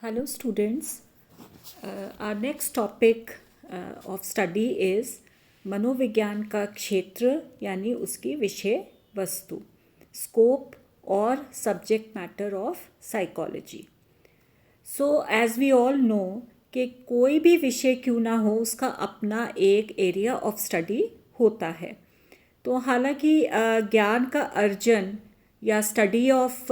Hello students, our next topic of study is मनोविज्ञान का क्षेत्र यानी उसकी विषय वस्तु, स्कोप और subject matter of psychology. So as we all know कि कोई भी विषय क्यों ना हो उसका अपना एक एरिया ऑफ स्टडी होता है. तो हालांकि ज्ञान का अर्जन या स्टडी ऑफ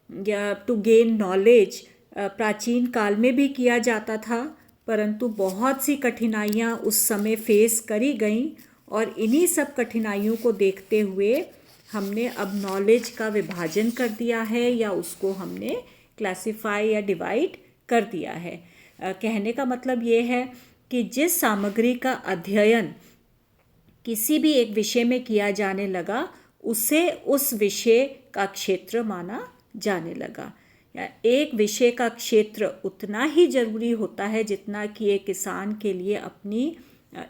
या टू गेन नॉलेज प्राचीन काल में भी किया जाता था, परंतु बहुत सी कठिनाइयाँ उस समय फेस करी गईं और इन्हीं सब कठिनाइयों को देखते हुए हमने अब नॉलेज का विभाजन कर दिया है या उसको हमने क्लासिफाई या डिवाइड कर दिया है. कहने का मतलब ये है कि जिस सामग्री का अध्ययन किसी भी एक विषय में किया जाने लगा उसे उस विषय का क्षेत्र माना जाने लगा. एक विषय का क्षेत्र उतना ही ज़रूरी होता है जितना कि एक किसान के लिए अपनी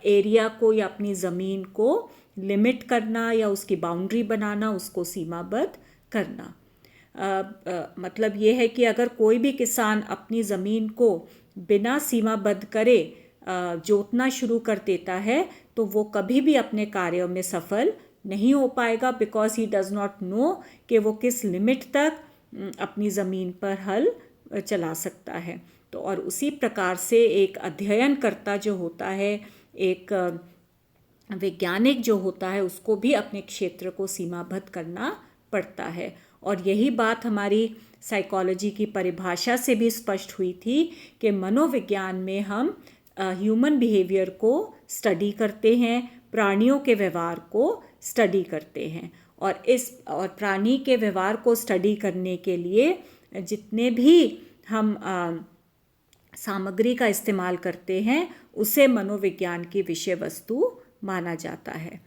एरिया को या अपनी ज़मीन को लिमिट करना या उसकी बाउंड्री बनाना, उसको सीमाबद्ध करना. मतलब ये है कि अगर कोई भी किसान अपनी ज़मीन को बिना सीमाबद्ध करे जोतना शुरू कर देता है तो वो कभी भी अपने कार्यों में सफल नहीं हो पाएगा, because he does not know कि वो किस लिमिट तक अपनी ज़मीन पर हल चला सकता है. तो और उसी प्रकार से एक अध्ययनकर्ता जो होता है, एक वैज्ञानिक जो होता है, उसको भी अपने क्षेत्र को सीमाबद्ध करना पड़ता है. और यही बात हमारी साइकोलॉजी की परिभाषा से भी स्पष्ट हुई थी कि मनोविज्ञान में हम ह्यूमन बिहेवियर को स्टडी करते हैं, प्राणियों के व्यवहार को स्टडी करते हैं. और प्राणी के व्यवहार को स्टडी करने के लिए जितने भी हम सामग्री का इस्तेमाल करते हैं उसे मनोविज्ञान की विषय वस्तु माना जाता है.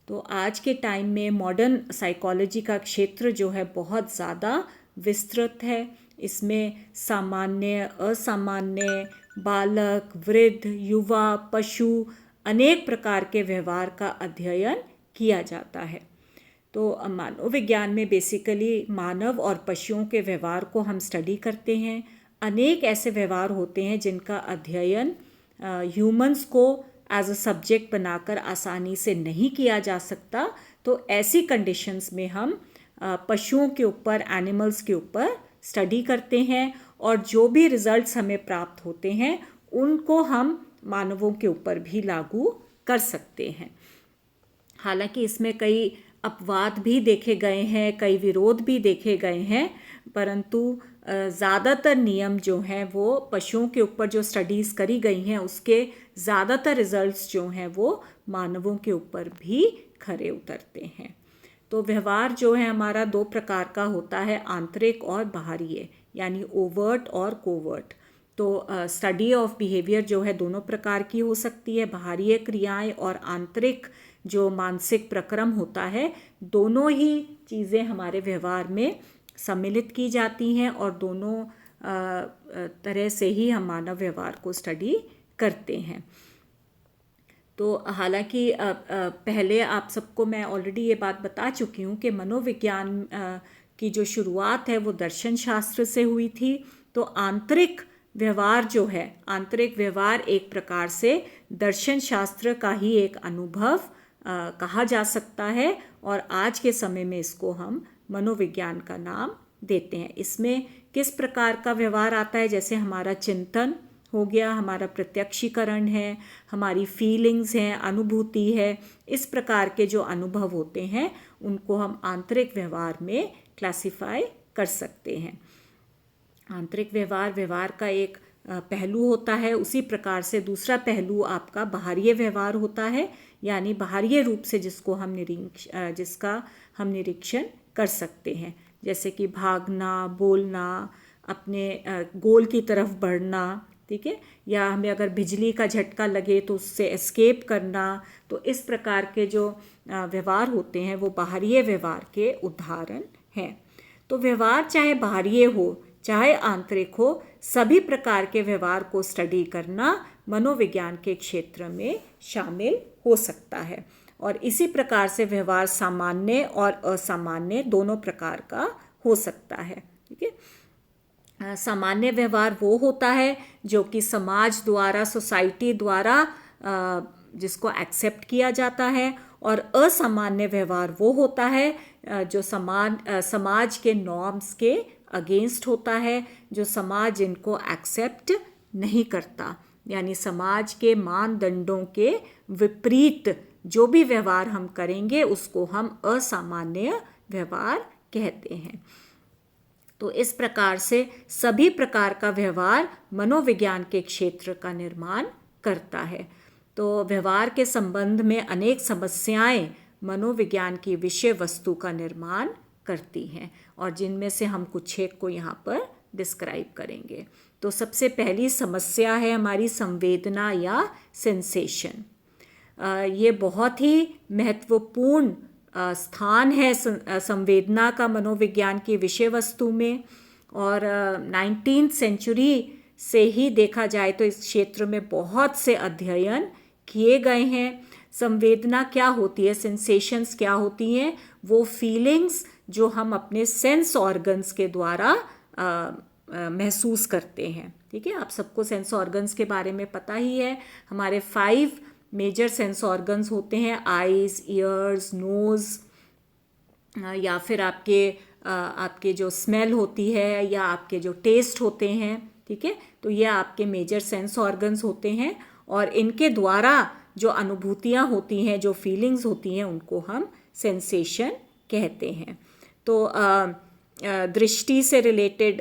तो आज के टाइम में मॉडर्न साइकोलॉजी का क्षेत्र जो है बहुत ज़्यादा विस्तृत है. इसमें सामान्य, असामान्य, बालक, वृद्ध, युवा, पशु, अनेक प्रकार के व्यवहार का अध्ययन किया जाता है. तो मनोविज्ञान में बेसिकली मानव और पशुओं के व्यवहार को हम स्टडी करते हैं. अनेक ऐसे व्यवहार होते हैं जिनका अध्ययन ह्यूमंस को एज अ सब्जेक्ट बनाकर आसानी से नहीं किया जा सकता. तो ऐसी कंडीशंस में हम पशुओं के ऊपर, एनिमल्स के ऊपर स्टडी करते हैं और जो भी रिजल्ट्स हमें प्राप्त होते हैं उनको हम मानवों के ऊपर भी लागू कर सकते हैं. हालांकि इसमें कई अपवाद भी देखे गए हैं, कई विरोध भी देखे गए हैं, परंतु ज़्यादातर नियम जो हैं वो पशुओं के ऊपर जो स्टडीज़ करी गई हैं उसके ज़्यादातर रिजल्ट्स जो हैं वो मानवों के ऊपर भी खरे उतरते हैं. तो व्यवहार जो है हमारा दो प्रकार का होता है, आंतरिक और बाहरी, यानी ओवर्ट और कोवर्ट. तो स्टडी ऑफ बिहेवियर जो है दोनों प्रकार की हो सकती है. बाहरी क्रियाएं और आंतरिक जो मानसिक प्रक्रम होता है, दोनों ही चीज़ें हमारे व्यवहार में सम्मिलित की जाती हैं और दोनों तरह से ही हम मानव व्यवहार को स्टडी करते हैं. तो हालांकि पहले आप सबको मैं ऑलरेडी ये बात बता चुकी हूँ कि मनोविज्ञान की जो शुरुआत है वो दर्शन शास्त्र से हुई थी. तो आंतरिक व्यवहार जो है, आंतरिक व्यवहार एक प्रकार से दर्शन शास्त्र का ही एक अनुभव कहा जा सकता है और आज के समय में इसको हम मनोविज्ञान का नाम देते हैं. इसमें किस प्रकार का व्यवहार आता है, जैसे हमारा चिंतन हो गया, हमारा प्रत्यक्षीकरण है, हमारी फीलिंग्स हैं, अनुभूति है, इस प्रकार के जो अनुभव होते हैं उनको हम आंतरिक व्यवहार में क्लासिफाई कर सकते हैं. आंतरिक व्यवहार व्यवहार का एक पहलू होता है. उसी प्रकार से दूसरा पहलू आपका बाहरी व्यवहार होता है, यानी बाहरी रूप से जिसका हम निरीक्षण कर सकते हैं, जैसे कि भागना, बोलना, अपने गोल की तरफ बढ़ना, ठीक है, या हमें अगर बिजली का झटका लगे तो उससे एस्केप करना. तो इस प्रकार के जो व्यवहार होते हैं वो बाहरी व्यवहार के उदाहरण हैं. तो व्यवहार चाहे बाहरी हो चाहे आंतरिक हो, सभी प्रकार के व्यवहार को स्टडी करना मनोविज्ञान के क्षेत्र में शामिल हो सकता है. और इसी प्रकार से व्यवहार सामान्य और असामान्य दोनों प्रकार का हो सकता है. ठीक है. सामान्य व्यवहार वो होता है जो कि समाज द्वारा, सोसाइटी द्वारा जिसको एक्सेप्ट किया जाता है, और असामान्य व्यवहार वो होता है जो समाज के नॉर्म्स के अगेंस्ट होता है, जो समाज इनको एक्सेप्ट नहीं करता, यानी समाज के मानदंडों के विपरीत जो भी व्यवहार हम करेंगे उसको हम असामान्य व्यवहार कहते हैं। तो इस प्रकार से सभी प्रकार का व्यवहार मनोविज्ञान के क्षेत्र का निर्माण करता है। तो व्यवहार के संबंध में अनेक समस्याएं मनोविज्ञान की विषय वस्तु का निर्माण करती हैं, और जिनमें से हम कुछ एक को यहाँ पर डिस्क्राइब करेंगे। तो सबसे पहली समस्या है हमारी संवेदना या सेंसेशन। ये बहुत ही महत्वपूर्ण स्थान है संवेदना का मनोविज्ञान की विषय वस्तु में, और 19th सेंचुरी से ही देखा जाए तो इस क्षेत्र में बहुत से अध्ययन किए गए हैं। संवेदना क्या होती है, सेंसेशंस क्या होती हैं? वो फीलिंग्स जो हम अपने सेंस ऑर्गन्स के द्वारा महसूस करते हैं। ठीक है, आप सबको सेंस ऑर्गन्स के बारे में पता ही है। हमारे 5 मेजर सेंस ऑर्गन्स होते हैं, आईज, ईयर्स, नोज़, या फिर आपके जो स्मेल होती है, या आपके जो टेस्ट होते हैं। ठीक है, तो ये आपके मेजर सेंस ऑर्गन्स होते हैं, और इनके द्वारा जो अनुभूतियाँ होती हैं, जो फीलिंग्स होती हैं, उनको हम सेंसेशन कहते हैं। तो दृष्टि से रिलेटेड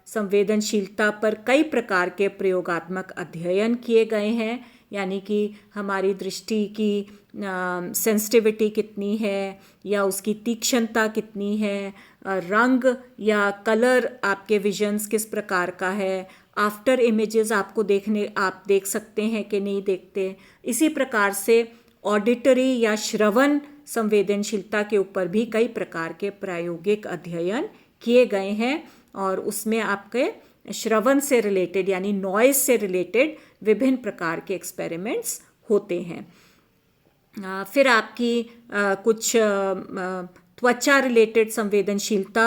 संवेदनशीलता पर कई प्रकार के प्रयोगात्मक अध्ययन किए गए हैं, यानी कि हमारी दृष्टि की सेंसिटिविटी कितनी है, या उसकी तीक्ष्णता कितनी है, रंग या कलर आपके विजन्स किस प्रकार का है, आफ्टर इमेजेस आप देख सकते हैं कि नहीं देखते। इसी प्रकार से ऑडिटरी या श्रवण संवेदनशीलता के ऊपर भी कई प्रकार के प्रायोगिक अध्ययन किए गए हैं, और उसमें आपके श्रवण से रिलेटेड यानी नॉइज़ से रिलेटेड विभिन्न प्रकार के एक्सपेरिमेंट्स होते हैं। फिर आपकी कुछ त्वचा रिलेटेड संवेदनशीलता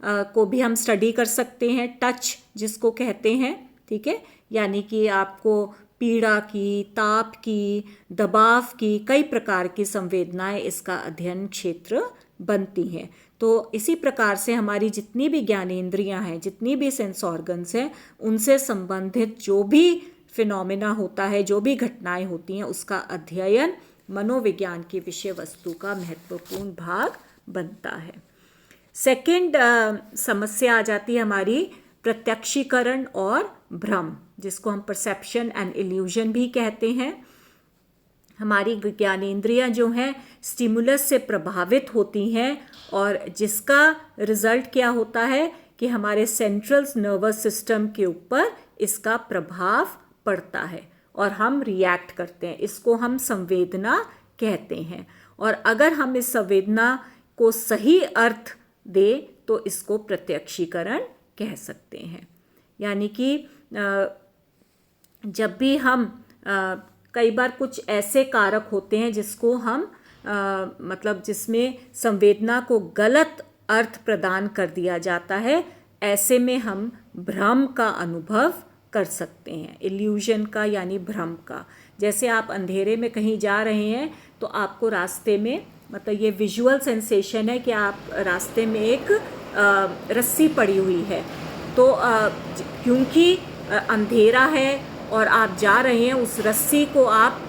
को भी हम स्टडी कर सकते हैं, टच जिसको कहते हैं। ठीक है, यानी कि आपको पीड़ा की, ताप की, दबाव की कई प्रकार की संवेदनाएं इसका अध्ययन क्षेत्र बनती हैं। तो इसी प्रकार से हमारी जितनी भी ज्ञानेंद्रियां हैं, जितनी भी सेंस ऑर्गन्स हैं, उनसे संबंधित जो भी फिनोमेना होता है, जो भी घटनाएं होती हैं, उसका अध्ययन मनोविज्ञान की विषय वस्तु का महत्वपूर्ण भाग बनता है। सेकंड समस्या आ जाती है हमारी प्रत्यक्षीकरण और भ्रम, जिसको हम परसेप्शन एंड इल्यूजन भी कहते हैं। हमारी ज्ञानेंद्रियां जो हैं स्टिमुलस से प्रभावित होती हैं, और जिसका रिजल्ट क्या होता है कि हमारे सेंट्रल नर्वस सिस्टम के ऊपर इसका प्रभाव पड़ता है और हम रिएक्ट करते हैं। इसको हम संवेदना कहते हैं, और अगर हम इस संवेदना को सही अर्थ दें तो इसको प्रत्यक्षीकरण कह सकते हैं। यानी कि जब भी हम कई बार कुछ ऐसे कारक होते हैं जिसको हम मतलब जिसमें संवेदना को गलत अर्थ प्रदान कर दिया जाता है, ऐसे में हम भ्रम का अनुभव कर सकते हैं, इल्यूजन का यानी भ्रम का। जैसे आप अंधेरे में कहीं जा रहे हैं तो आपको रास्ते में मतलब ये विजुअल सेंसेशन है कि आप रास्ते में एक रस्सी पड़ी हुई है, तो क्योंकि अंधेरा है और आप जा रहे हैं, उस रस्सी को आप